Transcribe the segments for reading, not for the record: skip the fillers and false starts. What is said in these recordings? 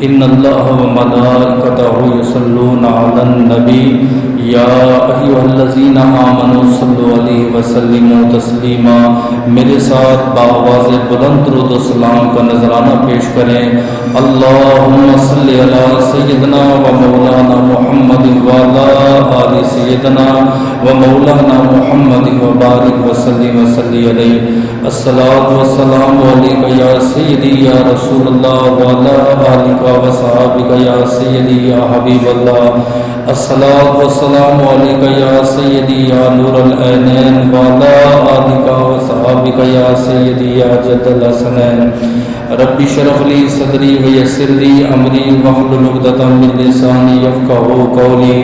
ان اللہ وملائکتہ یصلون علی النبی یا ایھا الذین آمنوا صلوا علیہ وسلموا تسلیما۔ میرے ساتھ بآواز بلند درود و سلام کا نذرانہ پیش کریں۔ اللہم صلی علی سیدنا و مولانا محمد وعلی آل سیدنا و مولانا محمد وبارک وسلم وصلی علیہ۔ الصلاۃ والسلام علیک یا سیدی یا رسول اللہ وعلی آلک و صحابک یا سیدی یا حبیب اللہ۔ الصلاۃ والسلام علیک یا سیدی یا نور العینین وعلی آلک و صحابک یا سیدی یا جد الحسنین۔ رب اشرح لی صدری ویسر لی امری واحلل عقدۃ من لسانی یفقہوا قولی۔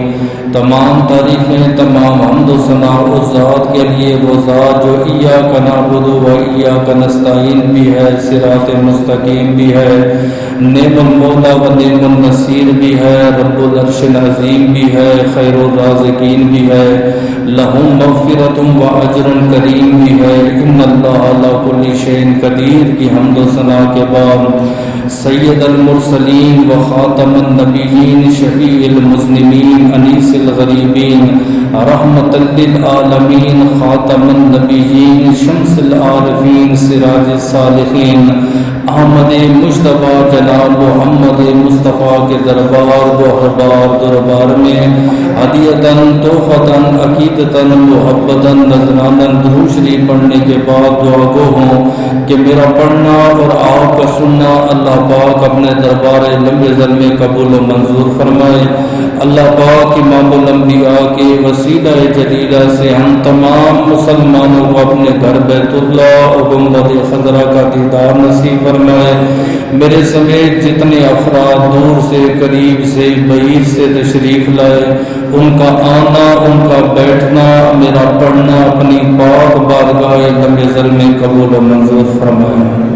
تمام تعریفیں، تمام حمد و ثنا اس ذات کے لیے، وہ ذات جو ایاک نعبد و ایاک نستعین بھی ہے، صراط مستقیم بھی ہے، نعم المولا و نعم النصیر بھی ہے، رب العرش العظیم بھی ہے، خیر الرازقین بھی ہے، لہم مغفرۃ و اجر کریم بھی ہے۔ ان اللہ علی کل شیء قدیر کی حمد و ثنا کے بعد سید المرسلین و خاتم النبیین، شفیع المذنبین، انیس الغریبین، رحمت للعالمین، خاتم النبیین، شمس العارفین، سراج الصالحین، احمد مجتبی جناب محمد مصطفیٰ کے دربار و احباب دربار میں ہدیتاً تحفتاً عقیدتاً محبتاً نذراناً درود شریف پڑھنے کے بعد دعا گو ہوں کہ میرا پڑھنا اور آپ کا سننا اللہ پاک اپنے دربار لمبے ذل میں قبول و منظور فرمائے۔ اللہ پاک امام الانبیاء کے وسیلہ جلیلہ سے ہم تمام مسلمانوں کو اپنے گھر بیت اللہ اور گنبد خضرا کا دیدار نصیب فرمائے۔ میرے سمیت جتنے افراد دور سے، قریب سے، بعید سے تشریف لائے، ان کا آنا، ان کا بیٹھنا، میرا پڑھنا اپنی پاک بارگاہ لمبے ذل میں قبول و منظور فرمائے۔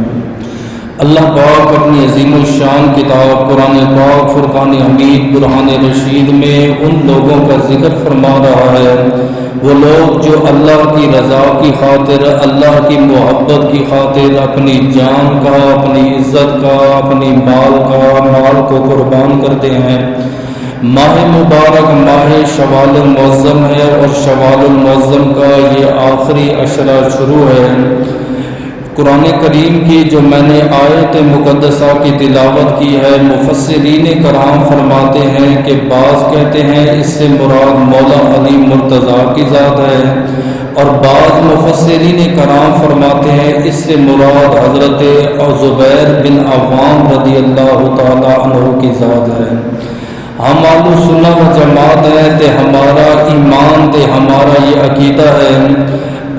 اللہ پاک اپنی عظیم الشان کتاب قرآن پاک فرقان حمید برہان رشید میں ان لوگوں کا ذکر فرما رہا ہے، وہ لوگ جو اللہ کی رضا کی خاطر، اللہ کی محبت کی خاطر اپنی جان کا، اپنی عزت کا، اپنی مال کو قربان کرتے ہیں۔ ماہ مبارک ماہ شوال المعظم ہے اور شوال المعظم کا یہ آخری عشرہ شروع ہے۔ قرآن کریم کی جو میں نے آیت مقدسہ کی تلاوت کی ہے، مفسرین کرام فرماتے ہیں کہ بعض کہتے ہیں اس سے مراد مولا علی مرتضیٰ کی ذات ہے، اور بعض مفسرین کرام فرماتے ہیں اس سے مراد حضرت زبیر بن عوام رضی اللہ تعالی عنہ کی ذات ہے۔ ہم اہل سنت و جماعت ہیں تے ہمارا ایمان تے ہمارا یہ عقیدہ ہے،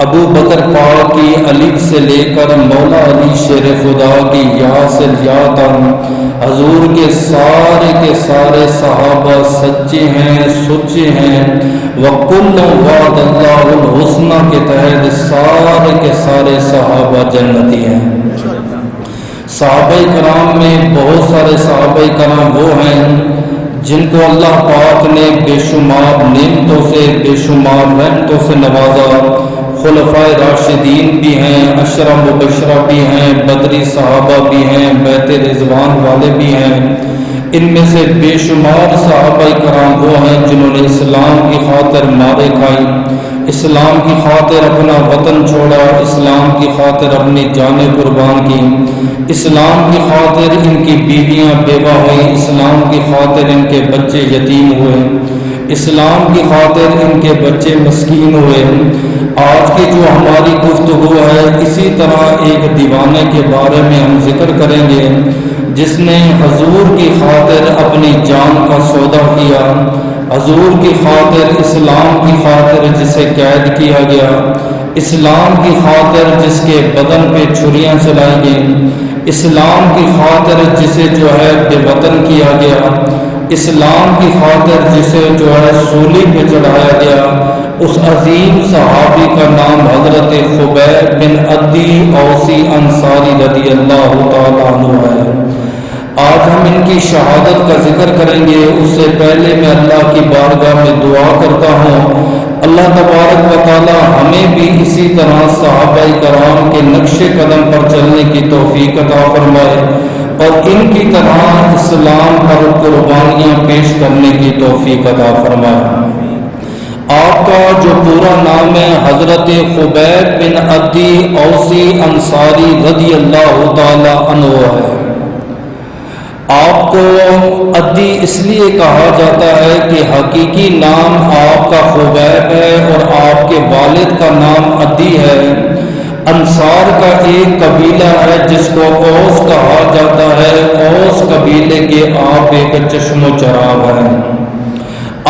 ابو بکر پاک کی الف سے لے کر مولا علی شیر خدا کی یا سے یا تک حضور کے سارے صحابہ سچے ہیں، سچے ہیں، وَكُلٌّ وَعَدَ اللَّهُ الْحُسْنَى کے تحت سارے کے سارے صحابہ جنتی ہیں۔ صحابہ کرام میں بہت سارے صحابہ کرام وہ ہیں جن کو اللہ پاک نے بے شمار نعمتوں سے، بے شمار رحمتوں سے نوازا۔ خلفائے راشدین بھی ہیں، عشرہ مبشرہ بھی ہیں، بدری صحابہ بھی ہیں، بیت رضوان والے بھی ہیں۔ ان میں سے بے شمار صحابہ کرام وہ ہیں جنہوں نے اسلام کی خاطر مارے کھائی، اسلام کی خاطر اپنا وطن چھوڑا، اسلام کی خاطر اپنی جانیں قربان کی، اسلام کی خاطر ان کی بیویاں بیوہ ہوئیں، اسلام کی خاطر ان کے بچے یتیم ہوئے، اسلام کی خاطر ان کے بچے مسکین ہوئے۔ آج کی جو ہماری گفتگو ہے، اسی طرح ایک دیوانے کے بارے میں ہم ذکر کریں گے جس نے حضور کی خاطر اپنی جان کا سودا کیا، حضور کی خاطر، اسلام کی خاطر جسے قید کیا گیا، اسلام کی خاطر جس کے بدن پہ چھریاں چلائی گئیں، اسلام کی خاطر جسے جو ہے بے وطن کیا گیا، اسلام کی خاطر جسے جو ہے سولی پہ چڑھایا گیا، اس عظیم صحابی کا نام حضرت خبیب بن عدی اوسی انصاری رضی اللہ تعالیٰ عنہ ہے۔ آج ہم ان کی شہادت کا ذکر کریں گے، اس سے پہلے میں اللہ کی بارگاہ میں دعا کرتا ہوں اللہ تبارک و تعالی ہمیں بھی اسی طرح صحابہ کرام کے نقش قدم پر چلنے کی توفیق عطا فرمائے۔ اور ان کی طرح اسلام پر قربانیاں پیش کرنے کی توفیق عطا فرمائے۔ آپ کا جو پورا نام ہے حضرت خبیب بن عدی اوسی انصاری رضی اللہ تعالی عنہ ہے۔ آپ کو عدی اس لیے کہا جاتا ہے کہ حقیقی نام آپ کا خبیب ہے اور آپ کے والد کا نام عدی ہے۔ انصار کا ایک قبیلہ ہے جس کو اوس کہا جاتا ہے۔ اوس قبیلے کے آپ ایک چشم و چراغ ہیں۔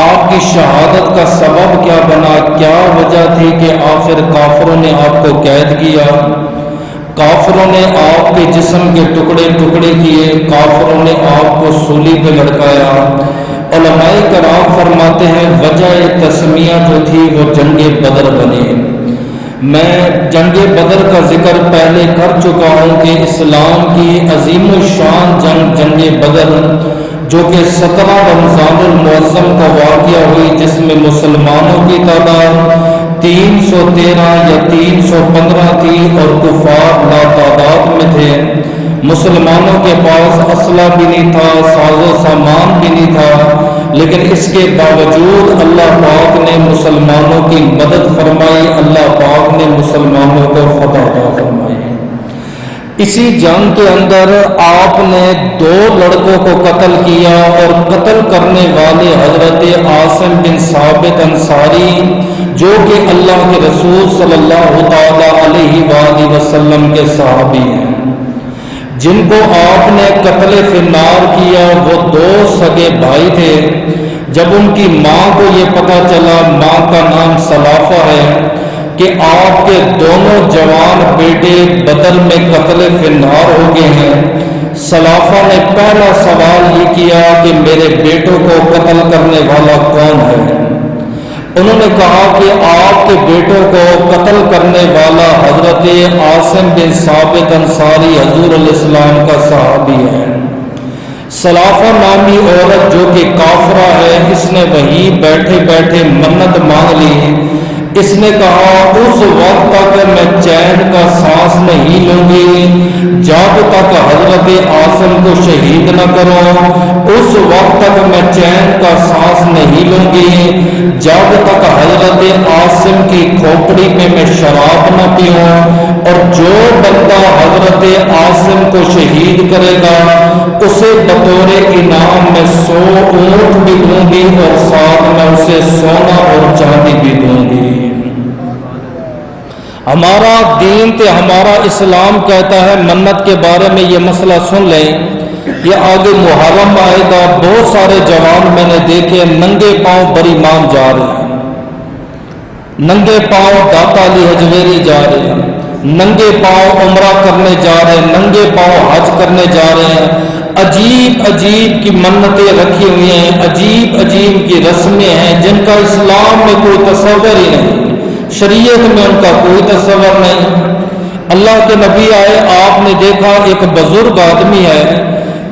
آپ کی شہادت کا سبب کیا بنا، کیا وجہ تھی کہ آخر کافروں نے آپ کو قید کیا؟ کافروں نے آپ کے جسم کے ٹکڑے ٹکڑے کیے، کافروں نے آپ کو سولی پہ لٹکایا۔ علماء کرام فرماتے ہیں وجہ تسمیہ جو تھی وہ جنگ بدر بنی۔ میں جنگ بدر کا ذکر پہلے کر چکا ہوں کہ اسلام کی عظیم الشان جنگ بدر جو کہ 17 رمضان المعظم کا واقعہ ہوئی، جس میں مسلمانوں کی تعداد 313 یا 315 تھی اور کفار لاتعداد میں تھے۔ مسلمانوں کے پاس اسلحہ بھی نہیں تھا، ساز و سامان بھی نہیں تھا، لیکن اس کے باوجود اللہ پاک نے مسلمانوں کی مدد فرمائی، اللہ پاک نے مسلمانوں کو فتح عطا فرمائی۔ اسی جنگ کے اندر آپ نے 2 لڑکوں کو قتل کیا، اور قتل کرنے والے حضرت عاصم بن ثابت انصاری جو کہ اللہ کے رسول صلی اللہ تعالی علیہ وآلہ وسلم کے صحابی ہیں، جن کو آپ نے قتل فی النار کیا۔ وہ 2 سگے بھائی تھے۔ جب ان کی ماں کو یہ پتہ چلا، ماں کا نام سلافہ ہے، کہ آپ کے دونوں جوان بیٹے بدر میں قتل فی النار ہو گئے ہیں، سلافہ نے پہلا سوال یہ کیا کہ میرے بیٹوں کو قتل کرنے والا کون ہے؟ انہوں نے کہا کہ آپ کے بیٹوں کو قتل کرنے والا حضرت عاصم بن ثابت انصاری حضور علیہ السلام کا صحابی ہے۔ سلافہ نامی عورت جو کہ کافرہ ہے، اس نے وہیں بیٹھے بیٹھے منت مانگ لی۔ اس نے کہا اس وقت تک میں چین کا سانس نہیں لوں گی جب تک حضرت عاصم کو شہید نہ کروں، اس وقت تک میں چین کا سانس نہیں لوں گی جب تک حضرت عاصم کی کھوپڑی پہ میں شراب نہ پیوں، اور جو بندہ حضرت عاصم کو شہید کرے گا اسے بطور انعام میں 100 اونٹ بھی دوں گی اور ساتھ میں اسے سونا اور چاندی بھی دوں گی۔ ہمارا دین تے ہمارا اسلام کہتا ہے منت کے بارے میں، یہ مسئلہ سن لیں، یہ آگے محرم آئے گا، بہت سارے جوان میں نے دیکھے ننگے پاؤں بری مام جا رہے ہیں، ننگے پاؤں داتا علی حجویری جا رہے ہیں، ننگے پاؤں عمرہ کرنے جا رہے ہیں، ننگے پاؤں حج کرنے جا رہے ہیں، عجیب عجیب کی منتیں رکھی ہوئی ہیں، عجیب عجیب کی رسمیں ہیں جن کا اسلام میں کوئی تصور ہی نہیں، شریعت میں ان کا کوئی تصور نہیں۔ اللہ کے نبی آئے، آپ نے دیکھا ایک بزرگ آدمی ہے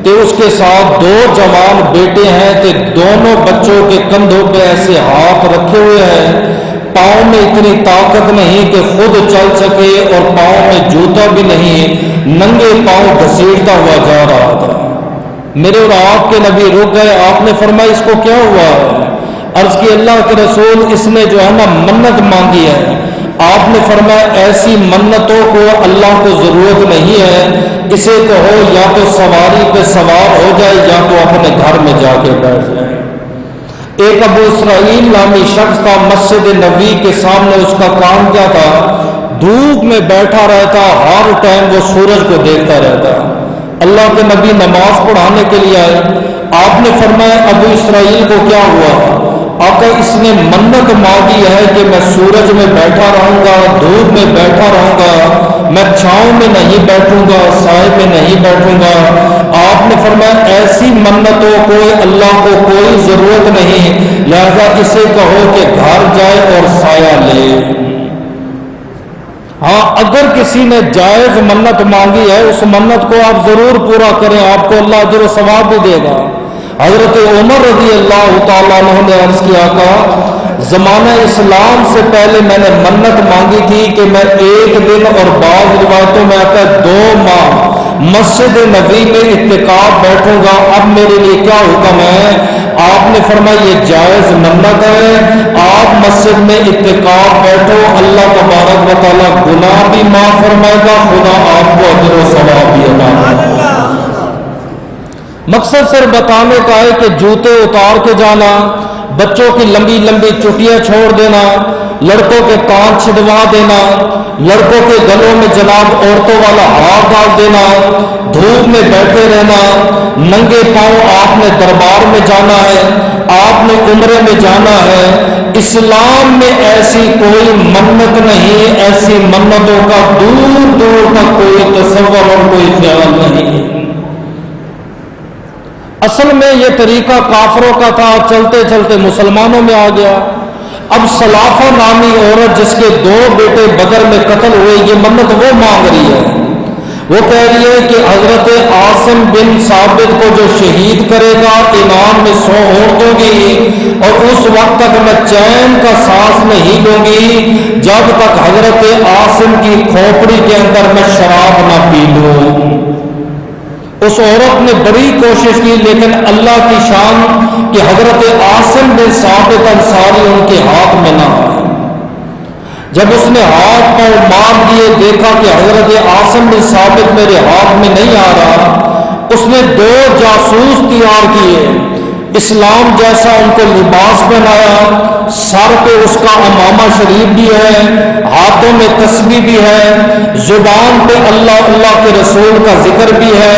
کہ اس کے ساتھ 2 جوان بیٹے ہیں کہ دونوں بچوں کے کندھوں پہ ایسے ہاتھ رکھے ہوئے ہیں، پاؤں میں اتنی طاقت نہیں کہ خود چل سکے اور پاؤں میں جوتا بھی نہیں، ننگے پاؤں گھسیٹتا ہوا جا رہا تھا۔ میرے اور آپ کے نبی رک گئے، آپ نے فرمایا اس کو کیا ہوا ہے؟ عرض کی اللہ کے رسول اس نے جو ہے نا منت مانگی ہے۔ آپ نے فرمایا ایسی منتوں کو اللہ کو ضرورت نہیں ہے، اسے کہو یا تو سواری پہ سوار ہو جائے یا تو اپنے گھر میں جا کے بیٹھ جائے۔ ایک ابو اسرائیل نامی شخص تھا، مسجد نبوی کے سامنے اس کا کام کیا تھا؟ دھوپ میں بیٹھا رہتا، ہر ٹائم وہ سورج کو دیکھتا رہتا۔ اللہ کے نبی نماز پڑھانے کے لیے آئے، آپ نے فرمایا ابو اسرائیل کو کیا ہوا؟ آقا اس نے منت مانگی ہے کہ میں سورج میں بیٹھا رہوں گا، دھوپ میں بیٹھا رہوں گا، میں چھاؤں میں نہیں بیٹھوں گا، سائے میں نہیں بیٹھوں گا۔ آپ نے فرمایا ایسی منتوں کو اللہ کو کوئی ضرورت نہیں، لہذا اسے کہو کہ گھر جائے اور سایہ لے۔ ہاں اگر کسی نے جائز منت مانگی ہے اس منت کو آپ ضرور پورا کریں، آپ کو اللہ اجر و ثواب بھی دے گا۔ حضرت عمر رضی اللہ تعالیٰ عنہ نے عرض کیا کہ زمانہ اسلام سے پہلے میں نے منت مانگی تھی کہ میں 1 دن اور بعض روایتوں میں آتا ہے 2 ماہ مسجد نبی میں اعتکاف بیٹھوں گا، اب میرے لیے کیا حکم ہے؟ آپ نے فرمایا یہ جائز منت ہے، آپ مسجد میں اعتکاف بیٹھو، اللہ تبارک و تعالیٰ گناہ بھی معاف فرمائے گا، خدا آپ کو اجر و ثواب بھی عطا فرمائے گا۔ مقصد صرف بتانے کا ہے کہ جوتے اتار کے جانا، بچوں کی لمبی لمبی چٹیاں چھوڑ دینا، لڑکوں کے کان چھدوا دینا، لڑکوں کے گلوں میں جناب عورتوں والا ہار ڈال دینا، دھوپ میں بیٹھے رہنا، ننگے پاؤں آپ نے دربار میں جانا ہے، آپ نے عمرے میں جانا ہے، اسلام میں ایسی کوئی منت نہیں، ایسی منتوں کا دور دور تک کوئی تصور اور کوئی خیال نہیں۔ اصل میں یہ طریقہ کافروں کا تھا، چلتے چلتے مسلمانوں میں آ گیا۔ اب سلافہ نامی عورت جس کے 2 بیٹے بدر میں قتل ہوئے، یہ منت وہ مانگ رہی ہے، وہ کہہ رہی ہے کہ حضرت عاصم بن ثابت کو جو شہید کرے گا انعام میں 100 اونٹ دوں گی، اور اس وقت تک میں چین کا سانس نہیں لوں گی جب تک حضرت عاصم کی کھوپڑی کے اندر میں شراب نہ پی لوں۔ اس عورت نے بڑی کوشش کی، لیکن اللہ کی شان کہ حضرت عاصم بن ثابت انصاری ان کے ہاتھ میں نہ آئے۔ جب اس نے ہاتھ پاؤں مار دیے، دیکھا کہ حضرت عاصم بن ثابت میرے ہاتھ میں نہیں آ رہا، اس نے 2 جاسوس تیار کیے، اسلام جیسا ان کو لباس پہنایا، سر پہ اس کا امامہ شریف بھی ہے، ہاتھوں میں تسبیح بھی ہے، زبان پہ اللہ اللہ کے رسول کا ذکر بھی ہے،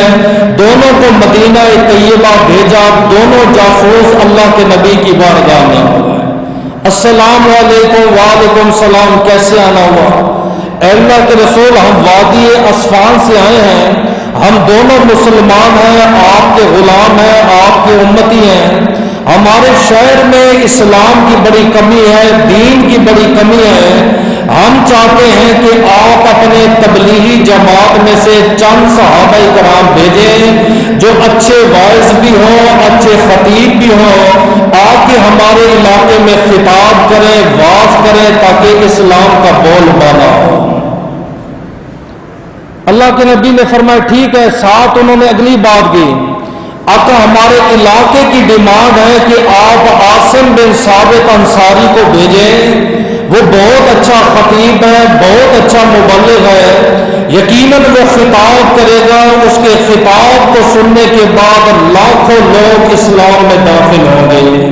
دونوں کو مدینہ طیبہ بھیجا، دونوں جاسوس اللہ کے نبی کی بارگاہ میں۔ السلام علیکم، وعلیکم السلام، کیسے آنا ہوا؟ اے اللہ کے رسول، ہم وادی اسفان سے آئے ہیں، ہم دونوں مسلمان ہیں، آپ کے غلام ہیں، آپ کے امتی ہیں، ہمارے شہر میں اسلام کی بڑی کمی ہے، دین کی بڑی کمی ہے، ہم چاہتے ہیں کہ آپ اپنے تبلیغی جماعت میں سے چند صحابہ کرام بھیجیں جو اچھے واعظ بھی ہوں، اچھے خطیب بھی ہوں، آ کے ہمارے علاقے میں خطاب کریں، واعظ کریں، تاکہ اسلام کا بول بالا ہو۔ اللہ کے نبی نے فرمایا ٹھیک ہے۔ ساتھ انہوں نے اگلی بات کی، آقا ہمارے علاقے کی ڈیمانڈ ہے کہ آپ عاصم بن ثابت انصاری کو بھیجیں، وہ بہت اچھا خطیب ہے، بہت اچھا مبلغ ہے، یقیناً وہ خطاب کرے گا، اس کے خطاب کو سننے کے بعد لاکھوں لوگ اسلام میں داخل ہوں گے۔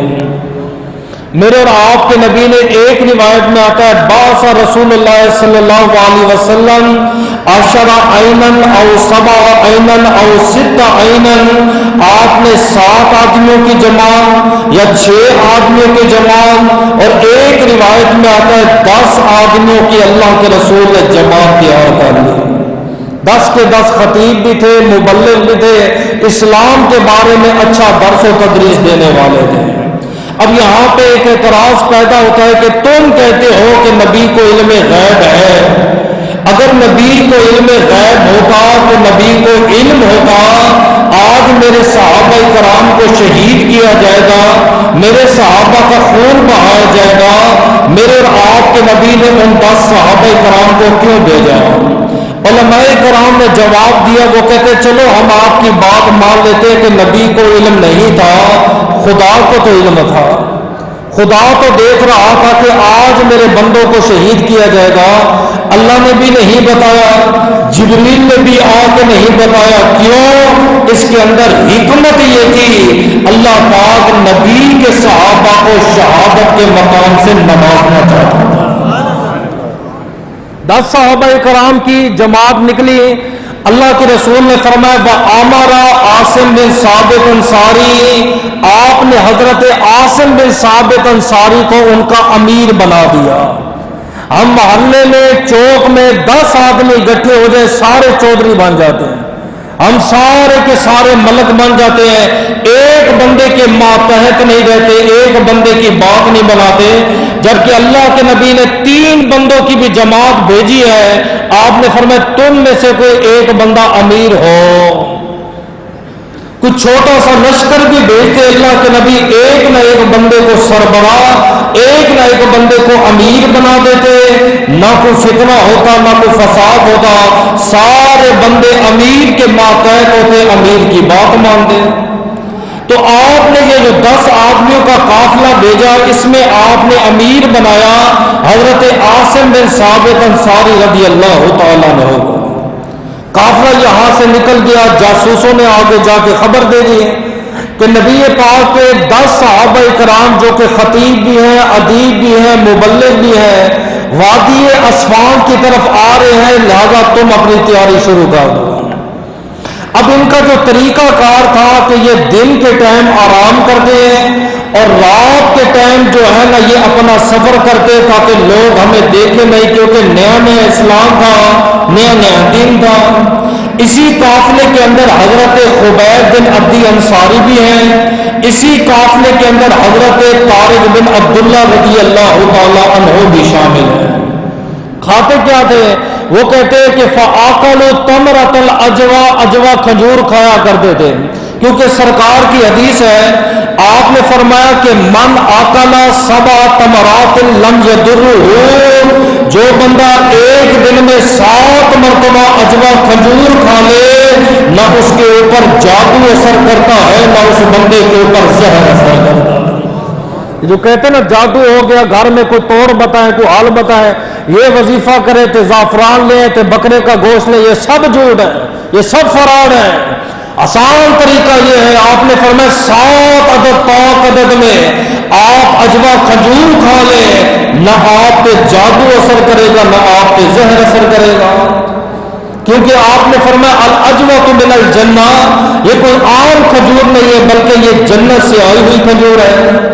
میرے اور آپ کے نبی نے ایک روایت میں آتا ہے، بعث رسول اللہ صلی اللہ علیہ وسلم 10 عینن او 7 عینن او 6 عینن، آپ نے 7 آدمیوں کی جماعت یا 6 آدمیوں کی جماعت، اور ایک روایت میں آتا ہے 10 آدمیوں کی اللہ کے رسول نے جماعت تیار کر لی۔ 10 کے 10 خطیب بھی تھے، مبلغ بھی تھے، اسلام کے بارے میں اچھا درس و تدریس دینے والے تھے۔ اب یہاں پہ ایک اعتراض پیدا ہوتا ہے کہ تم کہتے ہو کہ نبی کو علم غیب ہے، اگر نبی کو علم غیب ہوتا تو نبی کو علم ہوتا آج میرے صحابہ کرام کو شہید کیا جائے گا، میرے صحابہ کا خون بہایا جائے گا، میرے اور آپ کے نبی نے ان 10 صحابہ کرام کو کیوں بھیجا؟ علماء کرام نے جواب دیا، وہ کہتے چلو ہم آپ کی بات مان لیتے کہ نبی کو علم نہیں تھا، خدا کو تو علم تھا، خدا تو دیکھ رہا تھا کہ آج میرے بندوں کو شہید کیا جائے گا، اللہ نے بھی نہیں بتایا، جبریل نے بھی آ کے نہیں بتایا، کیوں؟ اس کے اندر حکمت یہ تھی، اللہ پاک نبی کے صحابہ کو شہادت کے مقام سے نوازنا چاہتا تھا۔ 10 صحابہ کرام کی جماعت نکلی، اللہ کے رسول نے فرمایا وَآمَرَ عاصم بن ثابت انصاری، آپ نے حضرت عاصم بن ثابت انصاری کو ان کا امیر بنا دیا۔ ہم محلے میں چوک میں 10 آدمی اکٹھے ہو جائے سارے چودھری بن جاتے ہیں، ہم سارے کے سارے ملک بن جاتے ہیں، ایک بندے کے ماتحت نہیں رہتے، ایک بندے کی بات نہیں بناتے، جبکہ اللہ کے نبی نے 3 بندوں کی بھی جماعت بھیجی ہے، آپ نے فرمایا تم میں سے کوئی ایک بندہ امیر ہو۔ کچھ چھوٹا سا لشکر بھی بھیجتے اللہ کے نبی، ایک نہ ایک بندے کو سربراہ، ایک نہ ایک بندے کو امیر بنا دیتے، نہ کوئی فتنہ ہوتا نہ کوئی فساد ہوتا، سارے بندے امیر کے ماتحت ہوتے، امیر کی بات مانتے۔ تو آپ نے یہ جو 10 آدمیوں کا قافلہ بھیجا، اس میں آپ نے امیر بنایا حضرت عاصم بن ثابت انصاری رضی اللہ تعالیٰ عنہ کو۔ قافلہ یہاں سے نکل گیا، جاسوسوں نے آگے جا کے خبر دے دی کہ نبی پاک کے 10 صحابہ کرام جو کہ خطیب بھی ہیں، ادیب بھی ہیں، مبلغ بھی ہیں، وادی اسفان کی طرف آ رہے ہیں، لہذا تم اپنی تیاری شروع کر دو۔ اب ان کا جو طریقہ کار تھا کہ یہ دن کے ٹائم آرام کرتے ہیں اور رات کے ٹائم جو ہے نا یہ اپنا سفر کرتے تاکہ لوگ ہمیں دیکھیں نہیں، کیونکہ نیا نیا اسلام تھا، نیا نیا دین تھا۔ اسی قافلے کے اندر حضرت خبیب بن عبدی انصاری بھی ہیں، اسی قافلے کے اندر حضرت طارق بن عبداللہ رضی اللہ تعالی عنہ بھی شامل ہیں۔ کھاتے کیا تھے؟ وہ کہتے ہیں کہ فَآكَلُوا تَمْرَةَ الْأَجْوَى، اجوا کھجور کھایا کرتے تھے، کیونکہ سرکار کی حدیث ہے، آپ نے فرمایا کہ من آکل 7 تمرات لم يضرہ، جو بندہ ایک دن میں 7 مرتبہ اجوا کھجور کھا لے، نہ اس کے اوپر جادو اثر کرتا ہے نہ اس بندے کے اوپر زہر اثر کرتا ہے۔ جو کہتے ہیں نا جادو ہو گیا، گھر میں کوئی توڑ بتائے، کوئی حال بتائے، یہ وظیفہ کرے تھے، زعفران لے تھے، بکرے کا گوشت لے، یہ سب جھوٹ ہے، یہ سب فراڈ ہے۔ آسان طریقہ یہ ہے، آپ نے فرمایا 7 عدد پاک عدد میں آپ اجوا کھجور کھا لیں، نہ آپ پہ جادو اثر کرے گا نہ آپ پہ زہر اثر کرے گا، کیونکہ آپ نے فرمایا الاجوۃ من الجنہ، یہ کوئی عام کھجور نہیں ہے بلکہ یہ جنت سے آئی ہوئی کھجور ہے۔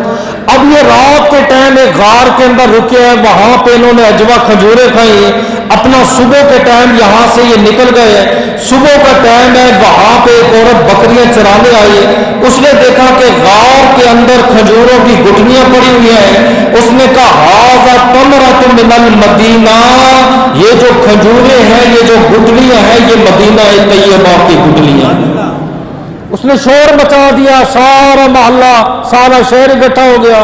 اب یہ رات کے ٹائم ایک غار کے اندر رکے ہیں، وہاں پہ انہوں نے اجوا کھجوریں کھائی، اپنا صبح کے ٹائم یہاں سے یہ نکل گئے، صبح کا ٹائم ہے، وہاں پہ ایک عورت بکریاں چرانے آئی، اس نے دیکھا کہ غار کے اندر کھجوروں کی گٹھلیاں پڑی ہوئی ہیں، اس نے کہا ھذا تمرۃ من المدینہ، یہ جو کھجوریں ہیں، یہ جو گٹھلیاں ہیں، یہ مدینہ طیبہ کی گٹھلیاں ہیں۔ اس نے شور مچا دیا، سارا محلہ سارا شہر اکٹھا ہو گیا۔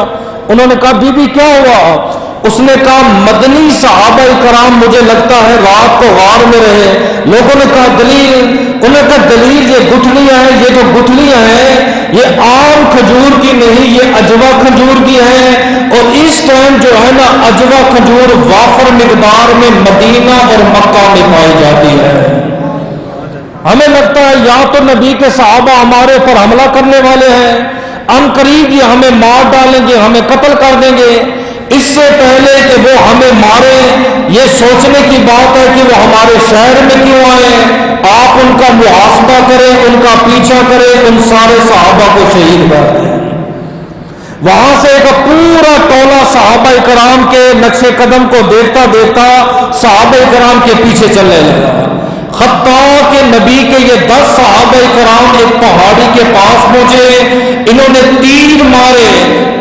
انہوں نے کہا بی بی کیا ہوا؟ اس نے کہا مدنی صحابہ کرام مجھے لگتا ہے رات کو غار میں رہے۔ لوگوں نے کہا دلیل؟ انہوں نے کہا دلیل یہ گٹھلیاں ہیں، یہ جو گٹھلیاں ہیں یہ عام کھجور کی نہیں، یہ اجوا کھجور کی ہیں، اور اس ٹائم جو ہے نا اجوا کھجور وافر مقدار میں مدینہ اور مکہ میں پائی جاتی ہے۔ ہمیں لگتا ہے یا تو نبی کے صحابہ ہمارے پر حملہ کرنے والے ہیں، ان قریب یہ ہمیں مار ڈالیں گے، ہمیں قتل کر دیں گے، اس سے پہلے کہ وہ ہمیں مارے یہ سوچنے کی بات ہے کہ وہ ہمارے شہر میں کیوں آئے، آپ ان کا محاسبہ کریں، ان کا پیچھا کریں، ان سارے صحابہ کو شہید کر دیں۔ وہاں سے ایک پورا ٹولہ صحابہ کرام کے نقش قدم کو دیکھتا دیکھتا صحابہ کرام کے پیچھے چلنے لگا، حتیٰ کہ نبی کے یہ 10 صحابہ کرام ایک پہاڑی کے پاس پہنچے، انہوں نے تیر مارے،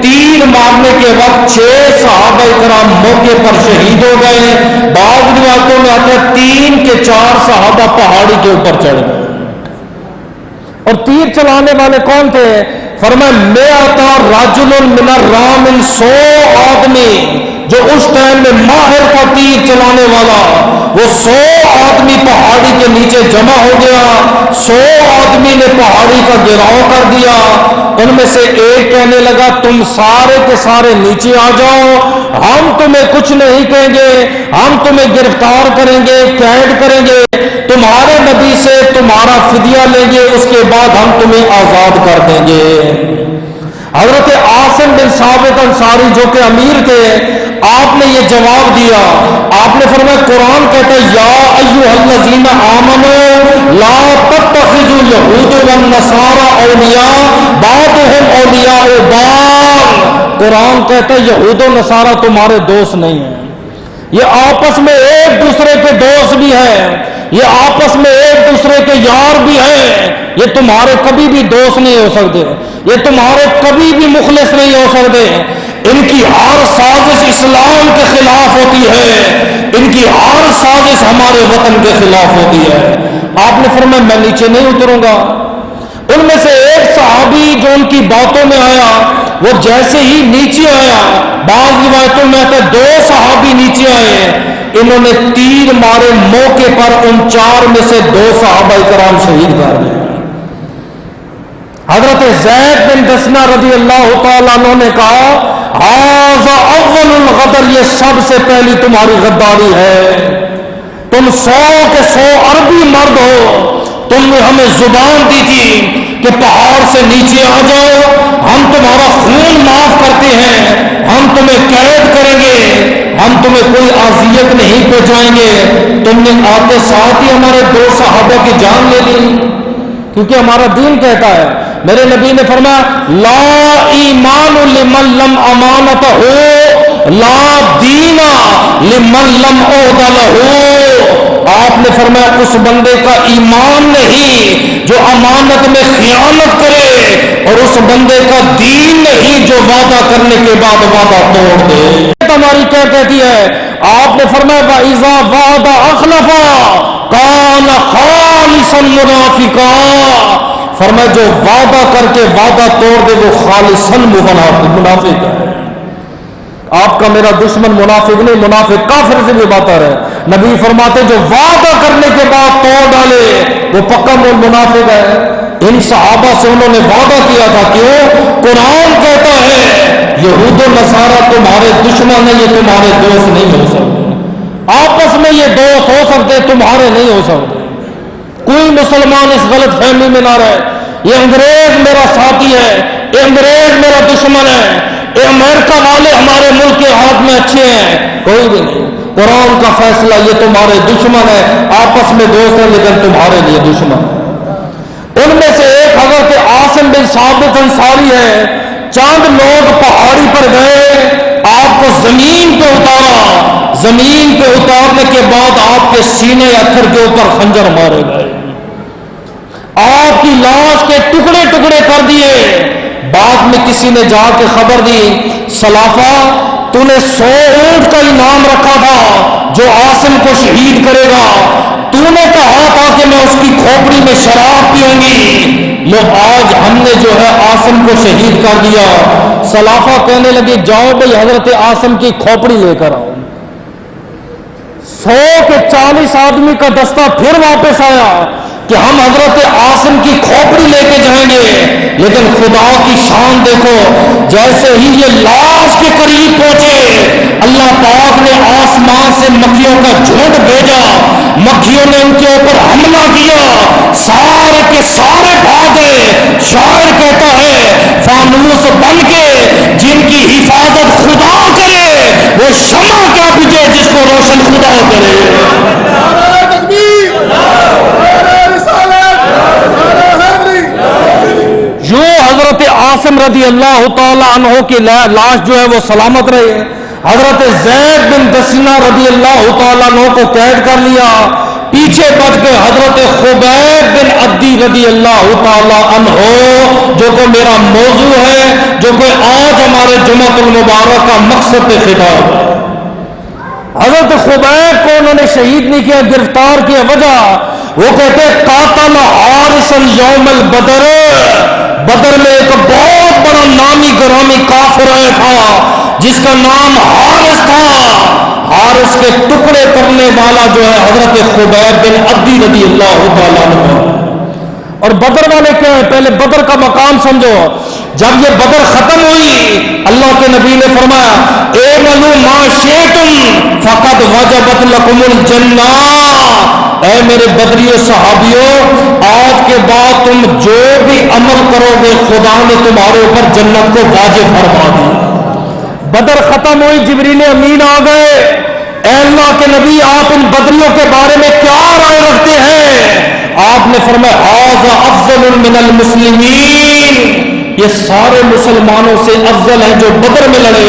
تیر مارنے کے وقت 6 صحابہ کرام موقع پر شہید ہو گئے۔ بعض روایتوں میں آتا ہے 3 کے 4 صحابہ پہاڑی کے اوپر چڑھ گئے۔ اور تیر چلانے والے کون تھے؟ فرمایا مئتا رجل من الرام، 100 آدمی، جو اس ٹائم میں ماہر تھا تیر چلانے والا، وہ 100 آدمی پہاڑی کے نیچے جمع ہو گیا، 100 آدمی نے پہاڑی کا گھیراؤ کر دیا۔ ان میں سے ایک کہنے لگا تم سارے کے سارے نیچے آ جاؤ، ہم تمہیں کچھ نہیں کہیں گے، ہم تمہیں گرفتار کریں گے، قید کریں گے، تمہارے نبی سے تمہارا فدیہ لیں گے، اس کے بعد ہم تمہیں آزاد کر دیں گے۔ حضرت عاصم بن ثابت انصاری جو کہ امیر تھے، آپ نے یہ جواب دیا، آپ نے فرمایا قرآن کہتا ہے یا ایھا الذین آمنوا لا تتخذوا اليہود والنصارى اولیاء بعضهم اولیاء بعض، قرآن کہتا ہے یہود و نصارہ تمہارے دوست نہیں ہیں، یہ آپس میں ایک دوسرے کے دوست بھی ہیں، یہ آپس میں ایک دوسرے کے یار بھی ہیں، یہ تمہارے کبھی بھی دوست نہیں ہو سکتے، یہ تمہارے کبھی بھی مخلص نہیں ہو سکتے، ان کی ہر سازش اسلام کے خلاف ہوتی ہے، ان کی ہر سازش ہمارے وطن کے خلاف ہوتی ہے۔ آپ نے فرمایا میں نیچے نہیں اتروں گا۔ ان ان میں سے ایک صحابی جو ان کی باتوں میں آیا، وہ جیسے ہی نیچے آیا، بعض روایتوں میں آتا ہے 2 صحابی نیچے آئے، انہوں نے تیر مارے، موقع پر ان 4 میں سے 2 صحابہ کرام شہید کر گئے۔ حضرت زید بن دسنہ رضی اللہ تعالیٰ عنہ نے کہا ھذا اول الغدر، یہ سب سے پہلی تمہاری غداری ہے، تم 100 کے 100 عربی مرد ہو، تم نے ہمیں زبان دی تھی کہ پہاڑ سے نیچے آ جاؤ، ہم تمہارا خون معاف کرتے ہیں، ہم تمہیں قید کریں گے، ہم تمہیں کوئی اذیت نہیں پہنچائیں گے، تم نے آتے ساتھ ہی ہمارے 2 صحابہ کی جان لے لی، کیونکہ ہمارا دین کہتا ہے، میرے نبی نے فرمایا لا ایمان لمن لم امانت ہو، لا دین لمن لم عہد لہ، آپ نے فرمایا اس بندے کا ایمان نہیں جو امانت میں خیانت کرے، اور اس بندے کا دین نہیں جو وعدہ کرنے کے بعد وعدہ توڑ دے۔ ہماری کیا کہتی ہے؟ آپ نے فرمایا وَإِذَا وَعَدَ أَخْلَفَ كَانَ خَالِصًا مُنَافِقًا، فرمایا جو وعدہ کر کے وعدہ توڑ دے وہ خالصاً منافق ہے۔ آپ کا میرا دشمن منافق نہیں، منافق کافر سے بھی باتر ہے۔ نبی فرماتے جو وعدہ کرنے کے بعد توڑ ڈالے وہ پکا منافق ہے۔ ان صحابہ سے انہوں نے وعدہ کیا تھا، کیوں؟ قرآن کہتا ہے یہود و نصارہ تمہارے دشمن ہیں، یہ تمہارے دوست نہیں ہو سکتے، آپس میں یہ دوست ہو سکتے، تمہارے نہیں ہو سکتے۔ کوئی مسلمان اس غلط فہمی میں نہ رہے یہ انگریز میرا ساتھی ہے، یہ انگریز میرا دشمن ہے، یہ امریکہ والے ہمارے ملک کے ہاتھ میں اچھے ہیں، کوئی بھی نہیں۔ قرآن کا فیصلہ یہ تمہارے دشمن ہے، آپس میں دوست ہیں لیکن تمہارے لیے دشمن ہے۔ ان میں سے ایک حضرت عاصم بن ثابت انصاری ہے، چند لوگ پہاڑی پر گئے، آپ کو زمین پہ اتارا، زمین پہ اتارنے کے بعد آپ کے سینے اتھر کے اوپر خنجر مارے گئے، آپ کی لاش کے ٹکڑے ٹکڑے کر دیے۔ بعد میں کسی نے جا کے خبر دی سلافہ تو نے 100 اونٹ کا انعام رکھا تھا جو عاصم کو شہید کرے گا، تو نے کہا تھا کہ میں اس کی کھوپڑی میں شراب پیوں گی، لو آج ہم نے جو ہے عاصم کو شہید کر دیا۔ سلافہ کہنے لگے جاؤ بھئی حضرت عاصم کی کھوپڑی لے کر آؤ۔ 100 کے 40 آدمی کا دستہ پھر واپس آیا کہ ہم حضرت عاصم کی کھوپڑی لے کے جائیں گے، لیکن خدا کی شان دیکھو، جیسے ہی یہ لاش کے قریب پہنچے اللہ پاک نے آسمان سے مکھیوں کا جھنڈ بھیجا، مکھیوں نے ان کے اوپر حملہ کیا، سارے کے سارے بھاگ گئے۔ شاعر کہتا ہے فانوس بن کے جن کی حفاظت خدا کرے وہ شمع کیا بجھے جس کو روشن خدا کرے۔ جو حضرت عاصم رضی اللہ تعالی عنہ کی لاش جو ہے وہ سلامت رہے، حضرت زید بن دسنہ رضی اللہ تعالی عنہ کو قید کر لیا، پیچھے بچ کے حضرت خبیب بن عدی رضی اللہ تعالی عنہ جو کہ میرا موضوع ہے، جو کہ آج ہمارے جمعۃ المبارک کا مقصد خطاب ہے۔ حضرت خبیب کو انہوں نے شہید نہیں کیا، گرفتار کیا، وجہ وہ کہتے قاتل حارثا یوم البدر، بدر میں ایک بہت بڑا نامی گرامی کافر آیا تھا جس کا نام حارث تھا، حارث کے ٹکڑے کرنے والا جو ہے حضرت خبیب بن عدی رضی اللہ تعالیٰ عنہ۔ اور بدر والے کیا ہیں؟ پہلے بدر کا مقام سمجھو، جب یہ بدر ختم ہوئی اللہ کے نبی نے فرمایا اعملوا ما شئتم فقد وجبت لکم الجنہ، اے میرے بدریو صحابیوں آج کے بعد تم جو بھی عمل کرو گے خدا نے تمہارے اوپر جنت کو واجب فرما دی۔ بدر ختم ہوئی، جبریل امین آ گئے، اے اللہ کے نبی آپ ان بدریوں کے بارے میں کیا رائے رکھتے ہیں؟ آپ نے فرمایا ھذا افضل من المسلمین، یہ سارے مسلمانوں سے افضل ہیں جو بدر میں لڑے۔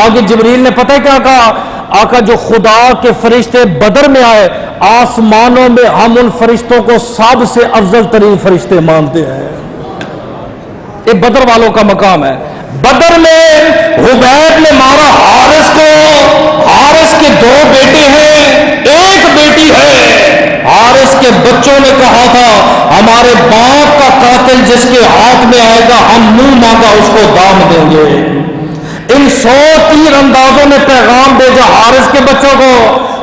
آگے جبریل نے پتہ کیا کہا؟ آقا جو خدا کے فرشتے بدر میں آئے، آسمانوں میں ہم ان فرشتوں کو سب سے افضل ترین فرشتے مانتے ہیں۔ یہ بدر والوں کا مقام ہے۔ بدر میں حبیب نے مارا حارث کو، حارث کے 2 بیٹے ہیں، ایک بیٹی ہے، حارث کے بچوں نے کہا تھا ہمارے باپ کا قاتل جس کے ہاتھ میں آئے گا ہم منہ مانگا اس کو دام دیں گے۔ ان 100 تیر اندازوں نے پیغام بھیجا حارث کے بچوں کو،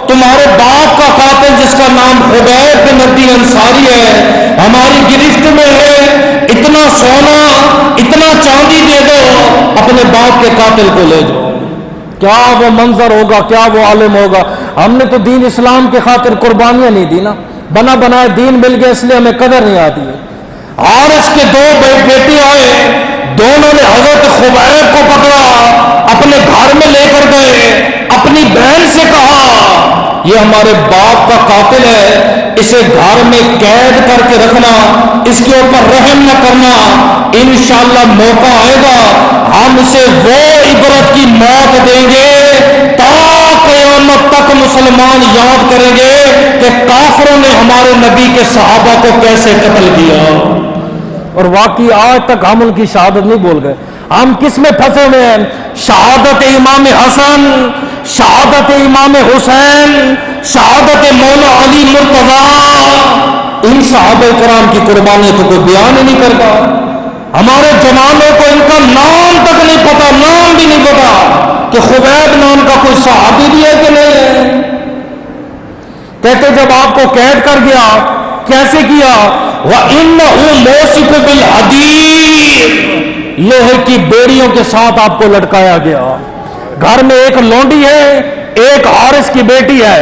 تمہارے باپ کا قاتل جس کا نام حبیب بن عدی انصاری ہے ہماری گرفت میں ہے، اتنا سونا اتنا چاندی دے دو، اپنے باپ کے قاتل کو لے جاؤ۔ کیا وہ منظر ہوگا، کیا وہ عالم ہوگا۔ ہم نے تو دین اسلام کی خاطر قربانیاں نہیں دی نا، بنا بنائے دین مل گیا اس لیے ہمیں قدر نہیں آتی ہے۔ حارث کے 2 بیٹے آئے، دونوں نے حضرت خبیب کو پکڑا، اپنے گھر میں لے کر گئے، اپنی بہن سے کہا یہ ہمارے باپ کا قاتل ہے، اسے گھر میں قید کر کے رکھنا، اس کے اوپر رحم نہ کرنا، انشاءاللہ موقع آئے گا ہم اسے وہ عبرت کی موت دیں گے تا قیامت تک مسلمان یاد کریں گے کہ کافروں نے ہمارے نبی کے صحابہ کو کیسے قتل کیا۔ اور واقعی آج تک ہم ان کی شہادت نہیں بول گئے۔ ہم کس میں پھنسے ہوئے ہیں؟ شہادت امام حسن، شہادت امام حسین، شہادت مولا علی مرتضی، ان صحابہ کرام کی قربانی تو کوئی بیان ہی نہیں کرتا۔ ہمارے جوانوں کو ان کا نام تک نہیں پتا، نام بھی نہیں پتا کہ خبیب نام کا کوئی صحابی بھی ہے کہ نہیں ہے۔ کہتے جب آپ کو قید کر گیا کیسے کیا؟ وَإِنَّهُ مُوسِكُ بِالْحَدِيدِ، لوہے کی بیڑیوں کے ساتھ آپ کو لٹکایا گیا۔ گھر میں ایک لونڈی ہے، ایک حارث کی بیٹی ہے،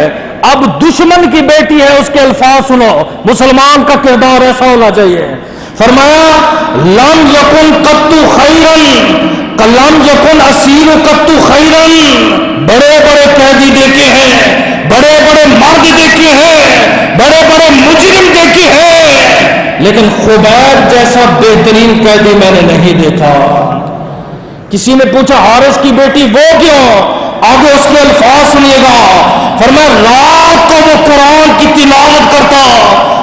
اب دشمن کی بیٹی ہے، اس کے الفاظ سنو، مسلمان کا کردار ایسا ہونا چاہیے۔ فرمایا لم یکن قط خیرا، لم یکن اسیر قط خیرا، بڑے بڑے قیدی دیکھے ہیں، بڑے بڑے مرد دیکھے ہیں، بڑے بڑے مجرم دیکھے ہیں، لیکن خبیب جیسا بہترین قیدی میں نے نہیں دیکھا۔ کسی نے پوچھا حارث کی بیٹی وہ کیوں؟ آگے اس کے الفاظ سنیے گا۔ فرمایا رات کو وہ قرآن کی تلاوت کرتا،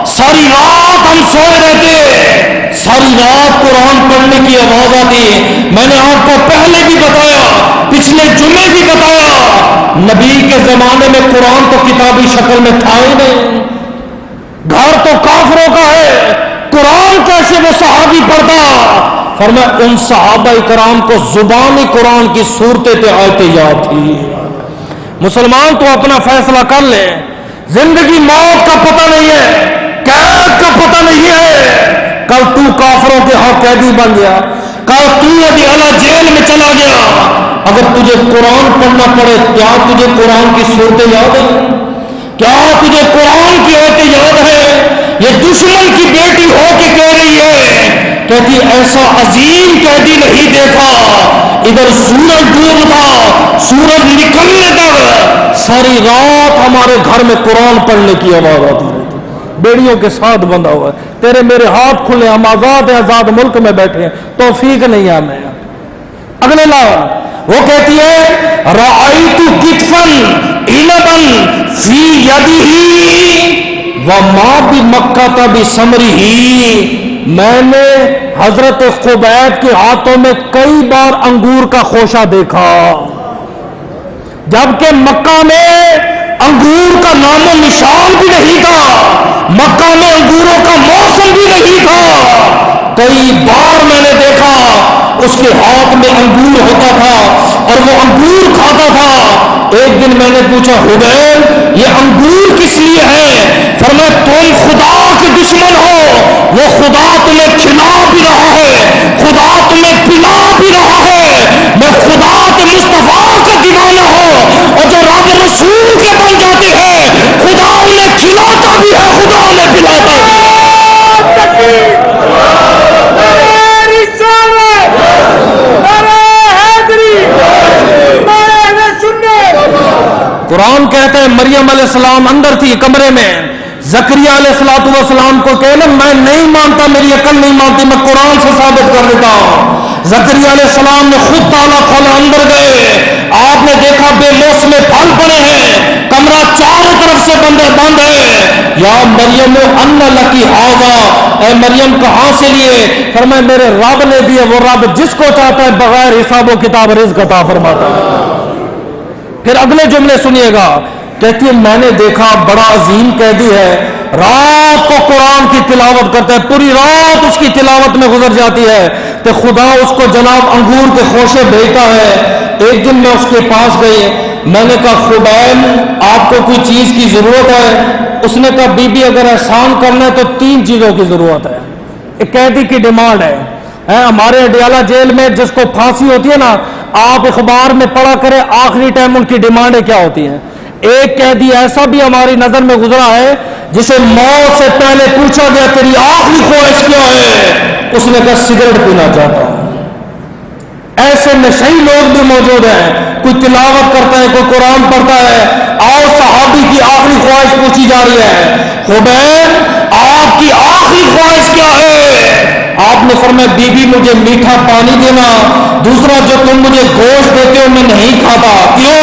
ساری رات ہم سوئے رہتے، ساری رات قرآن پڑھنے کی آواز آتی۔ میں نے آپ کو پہلے بھی بتایا، پچھلے جمعے بھی بتایا، نبی کے زمانے میں قرآن تو کتابی شکل میں تھا ہی نہیں، گھر تو کافروں کا ہے، قرآن کیسے وہ صحابی پڑھتا؟ فرمایا ان صحابہ کرام کو زبانی قرآن کی صورتیں تے آیتیں یاد تھی۔ مسلمان تو اپنا فیصلہ کر لے، زندگی موت کا پتہ نہیں ہے، قید کا پتہ نہیں ہے، کل تو کافروں کے ہاں قیدی بن گیا، کل تو ابھی اعلیٰ جیل میں چلا گیا، اگر تجھے قرآن پڑھنا پڑے کیا تجھے قرآن کی صورتیں یاد ہیں؟ کیا تجھے قرآن کی آیتیں یاد ہے؟ یہ دشمن کی بیٹی ہو کے کہہ رہی ہے، کہتی ایسا عظیم قیدی نہیں دیکھا، ادھر سورج ڈوبتا سورج نکلنے تک ساری رات ہمارے گھر میں قرآن پڑھنے کی آواز آتی رہتی، بیڑیوں کے ساتھ بندھا ہوا ہے، تیرے میرے ہاتھ کھلے، ہم آزاد ہیں، آزاد ملک میں بیٹھے ہیں، توفیق نہیں ہے ہمیں۔ اگلے لا وہ کہتی ہے رأیت کتفا عنبا فی یدہ وما بمکہ بثمرہ، میں نے حضرت خبیب کے ہاتھوں میں کئی بار انگور کا خوشہ دیکھا، جبکہ مکہ میں انگور کا نام و نشان بھی نہیں تھا، مکہ میں انگوروں کا موسم بھی نہیں تھا، کئی بار میں نے دیکھا اس کے ہاتھ میں انگور ہوتا تھا اور وہ انگور کھاتا تھا۔ ایک دن میں نے پوچھا حبیب یہ انگور کس لیے ہے؟ فرمایا تم خدا کے دشمن ہو، وہ خدا تمہیں کھلا بھی رہا ہے، خدا تمہیں پلا بھی رہا ہے، میں خدا کے مصطفیٰ کا دیوانہ ہوں، اور جو رب رسول کے بن جاتے ہیں خدا انہیں کھلاتا بھی ہے، خدا انہیں پلاتا بھی ہے۔ قرآن کہتا ہے مریم علیہ السلام اندر تھی کمرے میں، زکریا علیہ السلام کو کہنا میں نہیں مانتا، میری عقل نہیں مانتی، میں قرآن سے ثابت کر دیتا ہوں۔ زکریا علیہ السلام نے خود تالا کھولا، اندر گئے، آپ نے دیکھا بے موسم پھل پڑے ہیں، کمرہ چاروں طرف سے بند ہے، یا مریم ان لکی ھذا، اے مریم کہاں سے لیے؟ فرمایا میرے رب نے دیے، وہ رب جس کو چاہتا ہے بغیر حساب و کتاب رزق عطا فرماتا ہے۔ پھر اگلے جملے سنیے گا، کہتی ہے میں نے دیکھا بڑا عظیم قیدی ہے، رات کو قرآن کی تلاوت کرتا ہے، پوری رات اس کی تلاوت میں گزر جاتی ہے تو خدا اس کو جناب انگور کے خوشے بھیجتا ہے۔ ایک دن میں اس کے پاس گئی، میں نے کہا خبیب آپ کو کوئی چیز کی ضرورت ہے؟ اس نے کہا بی بی اگر احسان کرنا ہے تو 3 چیزوں کی ضرورت ہے۔ ایک قیدی کی ڈیمانڈ ہے، ہمارے اڈیالہ جیل میں جس کو پھانسی ہوتی ہے نا، آپ اخبار میں پڑھا کریں آخری ٹائم ان کی ڈیمانڈیں کیا ہوتی ہیں۔ ایک قیدی ایسا بھی ہماری نظر میں گزرا ہے جسے موت سے پہلے پوچھا گیا تیری آخری خواہش کیا ہے؟ اس نے کہا سگریٹ پینا چاہتا ہوں۔ ایسے نشئی لوگ بھی موجود ہیں، کوئی تلاوت کرتا ہے، کوئی قرآن پڑھتا ہے، اور صحابی کی آخری خواہش پوچھی جا رہی ہے خبیب آپ کی آخری خواہش کیا ہے؟ آپ نے فرمایا بی بی مجھے میٹھا پانی دینا، دوسرا جو تم مجھے گوشت دیتے ہو میں نہیں کھاتا۔ کیوں؟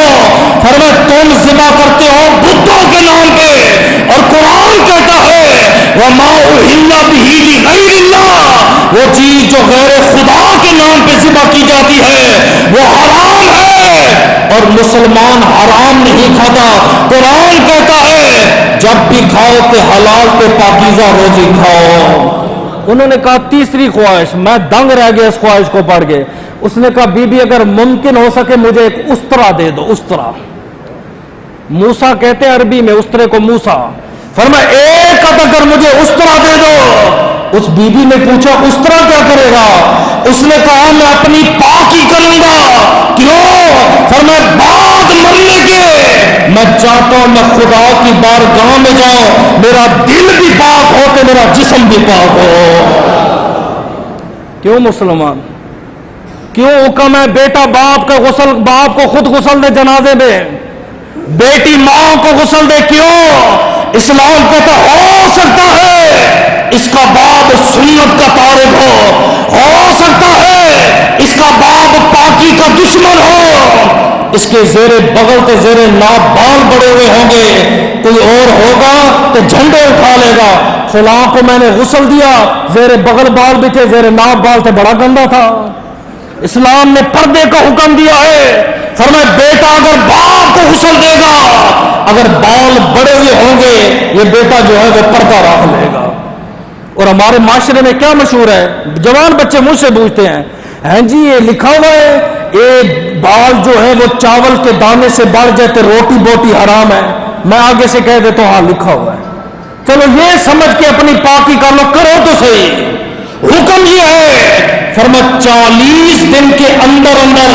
فرمایا تم ذبح کرتے ہو بتوں کے نام پہ، اور قرآن کہتا ہے وَمَا أُحِلَّ بِهِ لِغَيْرِ اللَّهِ، وہ چیز جو غیر خدا کے نام پہ ذبح کی جاتی ہے وہ حرام ہے، اور مسلمان حرام نہیں کھاتا۔ قرآن کہتا ہے جب بھی کھاؤ کہ حلال پہ پاکیزہ روزی کھاؤ۔ انہوں نے کہا تیسری خواہش، میں دنگ رہ گیا اس خواہش کو پڑھ کے۔ اس نے کہا بی بی اگر ممکن ہو سکے مجھے ایک استرا دے دو۔ استرا، موسیٰ کہتے ہیں عربی میں استرے کو موسیٰ۔ فرمایا ایک اگر مجھے استرا دے دو۔ اس بی بی نے پوچھا استرا کیا کرے گا؟ اس نے کہا میں اپنی پاکی کروں گا۔ کیوں؟ فرمایا بعد مرنے کے میں چاہتا ہوں میں خدا کی بارگاہ میں جاؤں، میرا دل بھی پاک ہو کہ میرا جسم بھی پاک ہو۔ کیوں مسلمان؟ کیوں حکم ہے بیٹا باپ کا غسل، باپ کو خود غسل دے جنازے میں، بیٹی ماں کو غسل دے؟ کیوں؟ اسلام کہتا ہو سکتا ہے اس کا باپ سنت کا طالب ہو سکتا ہے اس کا باپ پاکی کا دشمن ہو، اس کے زیر بغل کے زیر ناب بال بڑے ہوئے ہوں گے، کوئی اور ہوگا تو جھنڈے اٹھا لے گا، فلاں کو میں نے غسل دیا، زیر بغل بال بھی تھے، زیر ناب بال تھے، بڑا گندا تھا۔ اسلام نے پردے کا حکم دیا ہے، فرمایا بیٹا اگر باپ کو غسل دے گا، اگر بال بڑے ہوئے ہوں گے یہ بیٹا جو ہے وہ پردہ رکھ لے گا۔ اور ہمارے معاشرے میں کیا مشہور ہے، جوان بچے مجھ سے پوچھتے ہیں ہیں جی یہ لکھا ہوا ہے یہ بال جو ہے وہ چاول کے دانے سے بڑھ جائے تو روٹی بوٹی حرام ہے؟ میں آگے سے کہہ دیتا ہوں ہاں لکھا ہوا ہے، چلو یہ سمجھ کے اپنی پاکی کر لو، کرو تو صحیح۔ حکم یہ ہے فرمایا 40 دن کے اندر اندر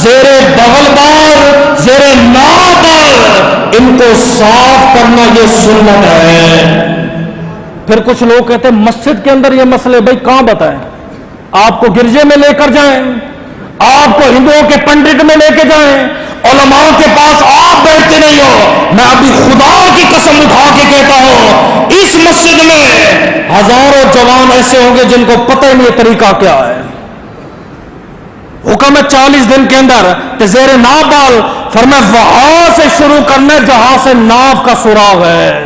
زیر بغل بال زیر ناب بال ان کو صاف کرنا یہ سنت ہے۔ پھر کچھ لوگ کہتے ہیں مسجد کے اندر یہ مسئلے، بھائی کہاں بتائیں؟ آپ کو گرجے میں لے کر جائیں، آپ کو ہندوؤں کے پنڈت میں لے کے جائیں، علماء کے پاس آپ بیٹھتے نہیں ہو۔ میں ابھی خدا کی قسم اٹھا کے کہتا ہوں اس مسجد میں ہزاروں جوان ایسے ہوں گے جن کو پتہ ہی نہیں طریقہ کیا ہے۔ حکم ہے 40 دن کے اندر زیر ناب بال، فرمایا وہاں سے شروع کرنا جہاں سے ناف کا سراغ ہے،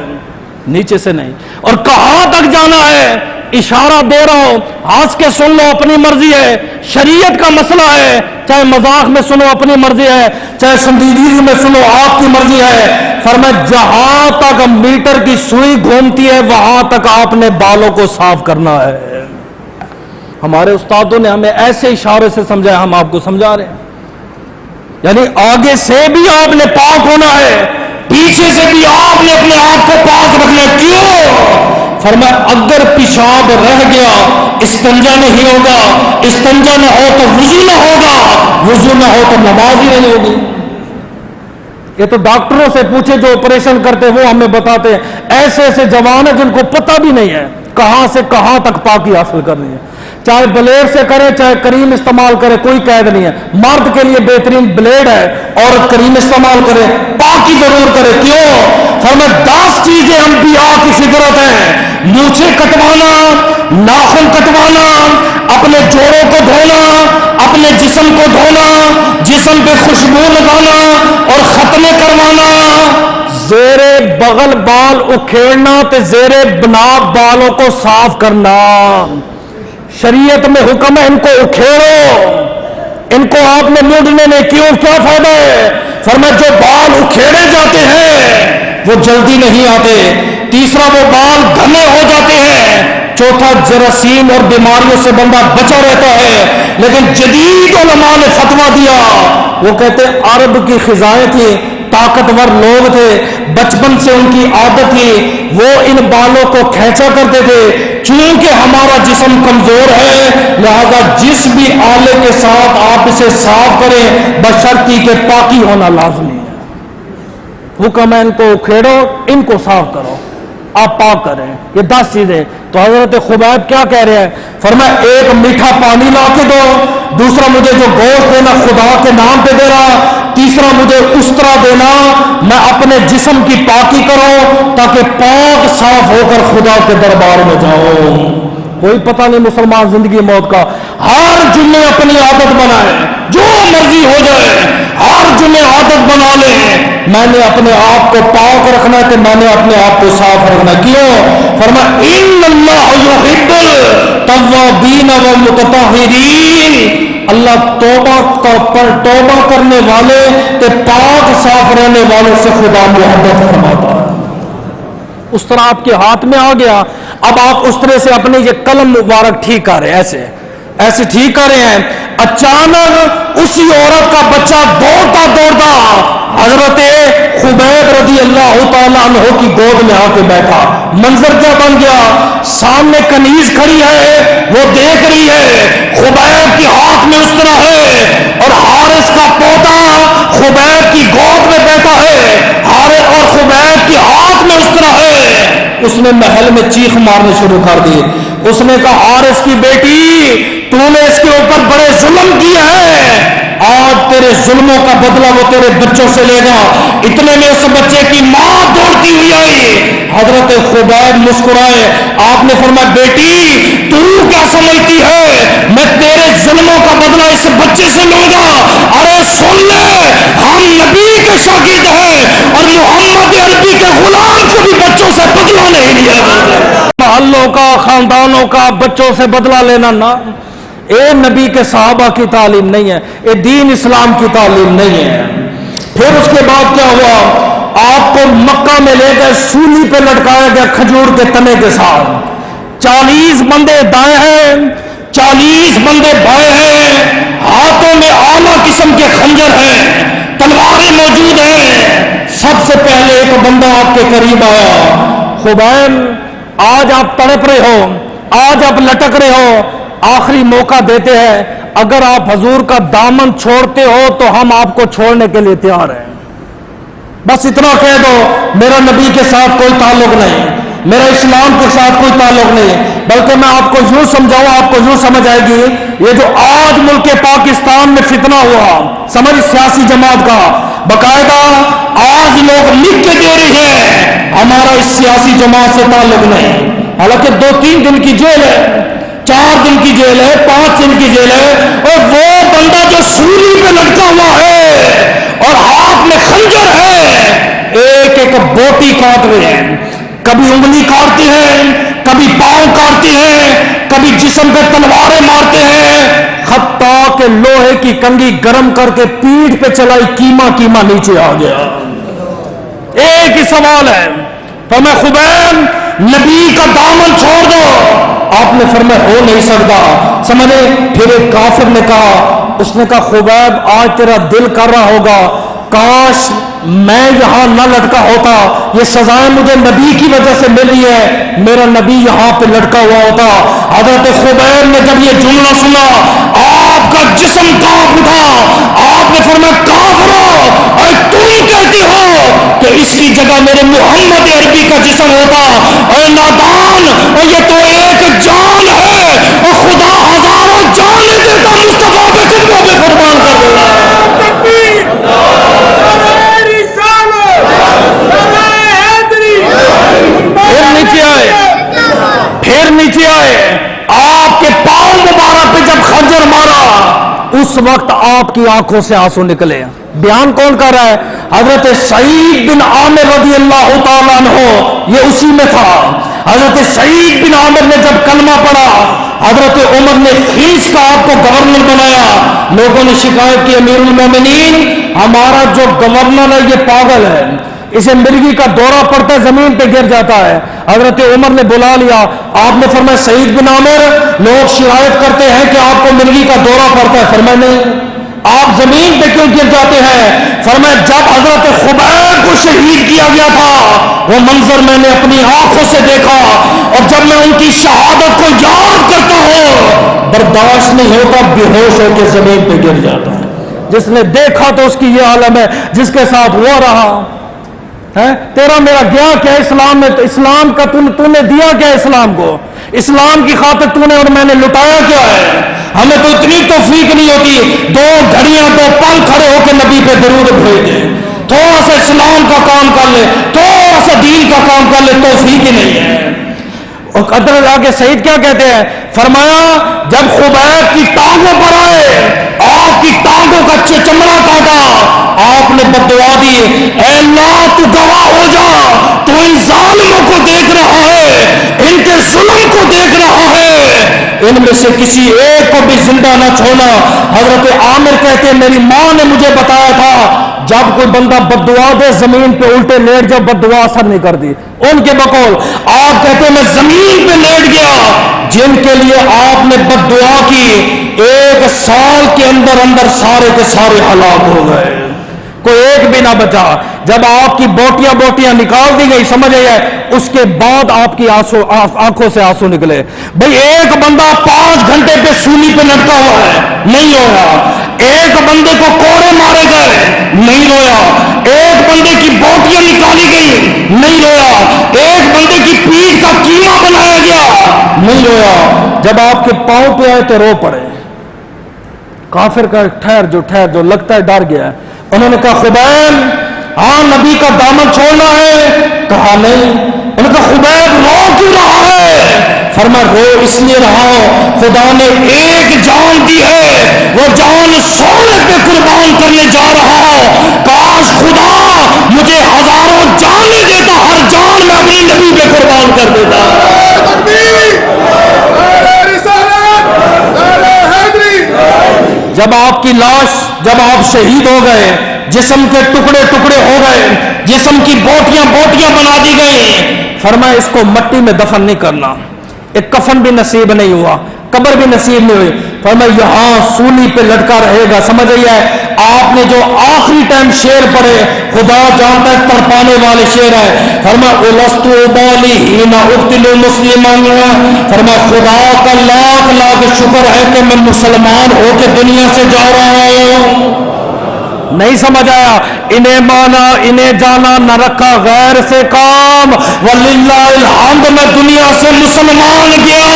نیچے سے نہیں۔ اور کہاں تک جانا ہے اشارہ دے رہا ہوں، ہنس کے سن لو اپنی مرضی ہے، شریعت کا مسئلہ ہے، چاہے مذاق میں سنو اپنی مرضی ہے، چاہے سنجیدگی میں سنو آپ کی مرضی ہے۔ فرمایا جہاں تک میٹر کی سوئی گھومتی ہے وہاں تک آپ نے بالوں کو صاف کرنا ہے۔ ہمارے استادوں نے ہمیں ایسے اشارے سے سمجھایا، ہم آپ کو سمجھا رہے ہیں، یعنی آگے سے بھی آپ نے پاک ہونا ہے، پیچھے سے بھی آپ نے اپنے آپ کو پاک رکھنا ہے۔ کیوں؟ فرمایا اگر پیشاب رہ گیا استنجا نہیں ہوگا، استنجا نہ ہو تو وضو نہ ہوگا، وضو نہ ہو تو نماز ہی نہیں ہوگی۔ یہ تو ڈاکٹروں سے پوچھے جو آپریشن کرتے وہ ہمیں بتاتے ہیں، ایسے ایسے جوان ہیں جن کو پتہ بھی نہیں ہے کہاں سے کہاں تک پاکی حاصل کرنی ہے، چاہے بلیڈ سے کرے چاہے کریم استعمال کرے کوئی قید نہیں ہے۔ مرد کے لیے بہترین بلیڈ ہے، عورت کریم استعمال کرے، پاکی ضرور کرے۔ کیوں؟ فرمایا 10 چیزیں انبیاء کی فطرت ہیں، مونچھیں کٹوانا، ناخن کٹوانا، اپنے جوڑوں کو دھونا، اپنے جسم کو دھونا، جسم پہ خوشبو لگانا اور ختمے کروانا، زیر بغل بال اکھیڑنا تے زیر بناب بالوں کو صاف کرنا۔ شریعت میں حکم ہے ان کو اکھیڑو، ان کو آپ نے مونڈنے میں کیوں کیا فائدہ ہے؟ فرمایا جو بال اکھیڑے جاتے ہیں وہ جلدی نہیں آتے، تیسرا وہ بال گھنے ہو جاتے ہیں، چوتھا جراثیم اور بیماریوں سے بندہ بچا رہتا ہے۔ لیکن جدید علماء نے فتویٰ دیا، وہ کہتے عرب کی خزائیں تھیں، طاقتور لوگ تھے، بچپن سے ان کی عادت تھی، وہ ان بالوں کو کھینچا کرتے تھے۔ چونکہ ہمارا جسم کمزور ہے لہذا جس بھی آلے کے ساتھ آپ اسے صاف کریں بشرطی کہ پاکی ہونا لازمی ہے۔ حکم ہے ان کو اکھیڑو، ان کو صاف کرو، آپ پاک کریں۔ یہ 10 چیزیں۔ تو حضرت خبیب کیا کہہ رہے ہیں؟ فرمایا ایک میٹھا پانی لا کے دو، دوسرا مجھے جو گوشت دینا خدا کے نام پہ دے رہا، تیسرا مجھے استرا دینا، میں اپنے جسم کی پاکی کروں تاکہ پاک صاف ہو کر خدا کے دربار میں جاؤں۔ کوئی پتہ نہیں مسلمان زندگی موت کا، ہر جمعے اپنی عادت بنائیں، جو مرضی ہو جائے ہر جمعے عادت بنا لیں، میں نے اپنے آپ کو پاک رکھنا ہے کہ میں نے اپنے آپ کو صاف رکھنا ہے۔ کیوں؟ فرمایا ان اللہ یحب التوابین والمتطہرین، اللہ توبہ کرنے والے تے پاک صاف رہنے والوں سے خدا محبت فرماتا ہے۔ اس طرح آپ کے ہاتھ میں آ گیا، اب آپ اس طرح سے اپنے یہ قلم مبارک ٹھیک کر رہے ہیں، ایسے ٹھیک کر رہے ہیں، اچانک اسی عورت کا بچہ دوڑتا حضرت خبیب رضی اللہ تعالیٰ عنہ کی گود میں آ کے بیٹھا۔ منظر کیا بن گیا؟ سامنے کنیز کھڑی ہے، وہ دیکھ رہی ہے، خبیب کی ہاتھ میں استرا ہے اور حارث کا پوتا خبیب کی گود میں بیٹھا ہے، حارث اور خبیب کی ہاتھ میں استرا ہے۔ اس نے محل میں چیخ مارنے شروع کر دی۔ اس نے کہا حارث کی بیٹی، تو نے اس کے اوپر بڑے ظلم کیے ہیں، آج تیرے ظلموں کا بدلہ وہ تیرے بچوں سے لے گا۔ اتنے میں اس بچے کی ماں دوڑتی ہوئی آئی، حضرت خبیب مسکرائے، آپ نے فرمایا بیٹی تو کیا سمجھتی ہے میں تیرے ظلموں کا بدلہ اس بچے سے لوں گا؟ ارے سن لے، ہم نبی کے شاگرد ہیں اور محمد عربی کے غلام کو بھی بچوں سے بدلہ نہیں لیا۔ محلوں کا، خاندانوں کا بچوں سے بدلہ لینا نہ، اے نبی کے صحابہ کی تعلیم نہیں ہے، اے دین اسلام کی تعلیم نہیں ہے۔ پھر اس کے بعد کیا ہوا؟ آپ کو مکہ میں لے گئے، سولی پہ لٹکایا گیا کھجور کے تنے کے ساتھ، 40 بندے دائیں ہیں، 40 بندے بائیں ہیں، ہاتھوں میں اعلیٰ قسم کے خنجر ہیں، تلواریں موجود ہیں۔ سب سے پہلے ایک بندہ آپ کے قریب آیا، خبیب آج آپ تڑپ رہے ہو، آج آپ لٹک رہے ہو، آخری موقع دیتے ہیں، اگر آپ حضور کا دامن چھوڑتے ہو تو ہم آپ کو چھوڑنے کے لیے تیار ہیں۔ بس اتنا کہہ دو، میرا نبی کے ساتھ کوئی تعلق نہیں، میرا اسلام کے ساتھ کوئی تعلق نہیں، بلکہ میں آپ کو یوں سمجھاؤں، آپ کو یوں سمجھ آئے گی، یہ جو آج ملک پاکستان میں فتنہ ہوا، سمجھ سیاسی جماعت کا، باقاعدہ آج لوگ لکھ کے دے رہے ہیں ہمارا اس سیاسی جماعت سے تعلق نہیں، حالانکہ 2-3 دن کی جیل ہے، 4 دن کی جیل ہے، 5 دن کی جیل ہے، اور وہ بندہ جو سولی پہ لٹکا ہوا ہے اور ہاتھ میں خنجر ہے، ایک ایک بوٹی کاٹ رہے ہیں، کبھی انگلی کاٹتے ہیں، کبھی پاؤں کاٹتے ہیں، کبھی جسم پہ تلواریں مارتے ہیں، حتیٰ کہ لوہے کی کنگھی گرم کر کے پیٹھ پہ چلائی، کیما نیچے آ گیا۔ ایک ہی سوال ہے، فرمایا خبیب نبی کا دامن چھوڑ دو، آپ نے فرمایا ہو نہیں سکتا، سمجھے؟ پھر ایک کافر نے کہا، اس نے کہا خبیب آج تیرا دل کر رہا ہوگا کاش میں یہاں نہ لٹکا ہوتا، یہ سزائیں مجھے نبی کی وجہ سے مل رہی ہے، میرا نبی یہاں پہ لٹکا ہوا ہوتا۔ حضرت خبیب نے جب یہ جملہ سنا آپ کا جسم کانپ اٹھا، آپ نے فرمایا کافرو، اور تم کہتے ہو کہ اس کی جگہ میرے محمد عربی کا جسم ہوتا، اے نادان، اور یہ تو ایک جان ہے اور خدا ہزاروں جانیں دیتا، مصطفیٰ پہ تم پہ قربان کر دینا۔ پھر نیچے آئے، آپ کے پاؤں مبارک پہ جب خنجر مارا اس وقت آپ کی آنکھوں سے آنسو نکلے۔ بیان کون کر رہا ہے؟ حضرت سعید بن عامر رضی اللہ تعالیٰ عنہ، یہ اسی میں تھا۔ حضرت سعید بن عامر نے جب کلمہ پڑھا، حضرت عمر نے خیش کا آپ کو گورنر بنایا، لوگوں نے شکایت کی امیر المومنین ہمارا جو گورنر ہے یہ پاگل ہے، اسے مرغی کا دورہ پڑتا ہے زمین پہ گر جاتا ہے۔ حضرت عمر نے بلا لیا، آپ نے فرمایا سعید بن عامر لوگ شکایت کرتے ہیں کہ آپ کو مرغی کا دورہ پڑتا ہے، فرمایا نہیں، آپ زمین پہ کیوں گر جاتے ہیں؟ فرمایا جب حضرت خبیب کو شہید کیا گیا تھا وہ منظر میں نے اپنی آنکھوں سے دیکھا، اور جب میں ان کی شہادت کو یاد کرتا ہوں برداشت نہیں ہوتا، بے ہوش ہو کے زمین پہ گر جاتا ہے۔ جس نے دیکھا تو اس کی یہ عالم ہے، جس کے ساتھ وہ رہا ہے۔ تیرا میرا گیا کیا اسلام میں؟ تو اسلام کا تو نے دیا کیا اسلام کو؟ اسلام کی خاطر تو نے اور میں نے لٹایا کیا ہے؟ ہمیں تو اتنی توفیق نہیں ہوتی 2 گھڑیاں 2 پل کھڑے ہو کے نبی پہ درود بھیج دیں، تھوڑا سا اسلام کا کام کر لے، تھوڑا سا دین کا کام کر لے، توفیق ہی نہیں ہے۔ اور قدر آگے سعید کیا کہتے ہیں؟ فرمایا جب خبیب کی ٹانگوں پر آئے، آپ کی ٹانگوں کا چمڑا کاٹا، آپ نے بددعا دی، اے اللہ تو گواہ ہو جا، تو ان ظالموں کو دیکھ رہا ہے، ان کے ظلم کو دیکھ رہا ہے، ان میں سے کسی ایک کو بھی زندہ نہ چھوڑنا۔ حضرت عامر کہتے ہیں میری ماں نے مجھے بتایا تھا جب کوئی بندہ بددعا دے زمین پہ الٹے لیٹ جب بددعا اثر نہیں کرتی، ان کے بقول آپ کہتے ہیں میں زمین پہ لیٹ گیا، جن کے لیے آپ نے بددعا کی 1 سال کے اندر اندر سارے کے سارے ہلاک ہو گئے، کوئی ایک بھی نہ بچا۔ جب آپ کی بوٹیاں بوٹیاں نکال دی گئی، سمجھ آئے، اس کے بعد آپ کی آنکھوں سے آنسو نکلے۔ بھئی ایک بندہ 5 گھنٹے پہ سولی پہ لٹکا ہوا ہے، نہیں رویا۔ ایک بندے کو کوڑے مارے گئے، نہیں رویا۔ ایک بندے کی بوٹیاں نکالی گئی، نہیں رویا۔ ایک بندے کی پیٹھ کا کیما بنایا گیا، نہیں رویا۔ جب آپ کے پاؤں پہ آئے تو رو پڑے۔ کافر کا ٹھہر جو لگتا ہے ڈر گیا ہے۔ انہوں نے کہا خبیب ہاں نبی کا دامن چھوڑنا ہے؟ کہا نہیں۔ انہوں نے کہا خبیب رو کیوں رہا ہے؟ فرمایا رو اس لیے رہا ہوں خدا نے ایک جان دی ہے، وہ جان سونے پہ قربان کرنے جا رہا ہوں، کاش خدا مجھے ہزاروں جانیں دیتا، ہر جان میں اپنے نبی پہ قربان کر دیتا۔ جب آپ کی لاش، جب آپ شہید ہو گئے، جسم کے ٹکڑے ٹکڑے ہو گئے، جسم کی بوٹیاں بوٹیاں بنا دی گئی، فرمایا اس کو مٹی میں دفن نہیں کرنا، ایک کفن بھی نصیب نہیں ہوا، قبر بھی نصیب نہیں ہوئی، فرمایا یہاں سولی پہ لٹکا رہے گا۔ سمجھ آئیے آپ نے جو آخری ٹائم شعر پڑھے، خدا جانتا ہے تڑپانے والے شعر ہے، فرمایا اُلَسْتُ أُبَالِي حِينَ أُقْتِلُ مُسْلِمًا، فرمایا خدا کا لاکھ لاکھ شکر ہے کہ میں مسلمان ہو کے دنیا سے جا رہا ہوں۔ نہیں سمجھ آیا؟ انہیں مانا انہیں جانا نہ رکھا غیر سے کام، وَلِلَّهِ الْحَمْدُ میں دنیا سے مسلمان گیا۔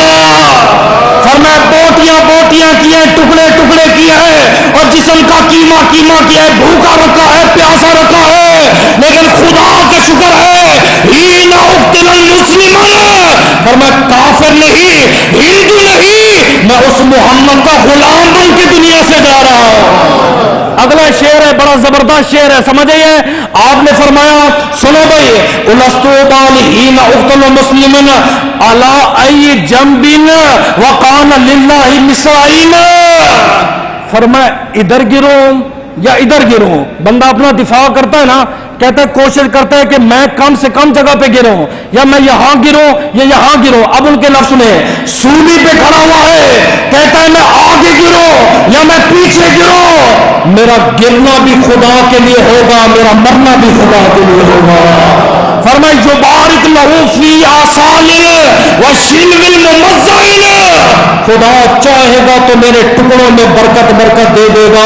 فرمایا بوٹیاں بوٹیاں کیے، ٹکڑے ٹکڑے کیے ہیں، اور جسم کا کیما کیما کیا ہے، بھوکا رکھا ہے، پیاسا رکھا ہے، لیکن خدا کا شکر ہے ہی نہ اقتل المسلمین، فرمایا کافر نہیں، ہندو نہیں، میں اس محمد کا غلام بن کے دنیا سے جا رہا ہوں۔ اگلا شعر ہے بڑا زبردست شعر ہے، سمجھ آئیے؟ آپ نے فرمایا سنو بھائی، اُلَسْتُ أُبَالِي حِينَ أُقْتَلُ مُسْلِمًا عَلَىٰ أَيِّ جَنْبٍ وَكَانَ لِلَّهِ مِصْرَعِينَ، فرمایا ادھر گروں یا ادھر گروں، بندہ اپنا دفاع کرتا ہے نا، کہتا ہے کوشش کرتا ہے کہ میں کم سے کم جگہ پہ گروں، یا میں یہاں گروں یا یہاں گروں۔ اب ان کے لفظ میں سولی پہ کھڑا ہوا ہے، کہتا ہے میں آگے گروں یا میں پیچھے گروں، میرا گرنا بھی خدا کے لیے ہوگا، میرا مرنا بھی خدا کے لیے ہوگا۔ فرمایا یبارک لہ فی آصال وشلو الممزعین، خدا چاہے گا تو میرے ٹکڑوں میں برکت برکت دے دے گا۔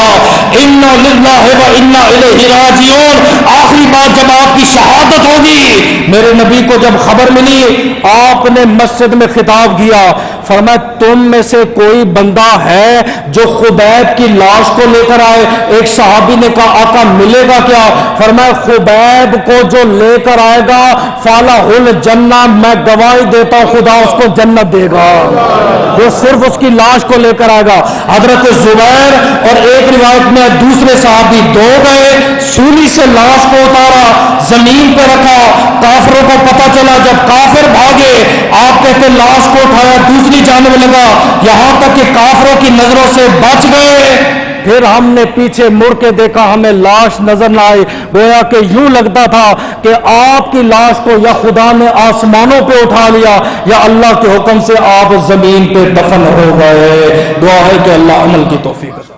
انا للہ و انا الیہ راجعون، آخری بات جب آپ کی شہادت ہوگی، میرے نبی کو جب خبر ملی، آپ نے مسجد میں خطاب کیا، فرمایا تم میں سے کوئی بندہ ہے جو خبیب کی لاش کو لے کر آئے؟ ایک صحابی نے کہا آقا ملے گا کیا؟ فرمایا خبیب کو جو لے کر آئے گا فالہ الجنہ، میں گواہی دیتا ہوں خدا اس کو جنت دے گا، وہ صرف اس کی لاش کو لے کر آئے گا۔ حضرت زبیر اور ایک روایت میں دوسرے صحابی 2 گئے، سولی سے لاش کو اتارا، زمین پہ رکھا، کافروں کو پتہ چلا، جب کافر بھاگے آپ کہتے لاش کو اٹھایا دوسری جانب لگا، یہاں تک کہ کافروں کی نظروں سے بچ گئے، پھر ہم نے پیچھے مڑ کے دیکھا، ہمیں لاش نظر نہ آئی، گویا کہ یوں لگتا تھا کہ آپ کی لاش کو یا خدا نے آسمانوں پہ اٹھا لیا یا اللہ کے حکم سے آپ زمین پہ دفن ہو گئے۔ دعا ہے کہ اللہ عمل کی توفیق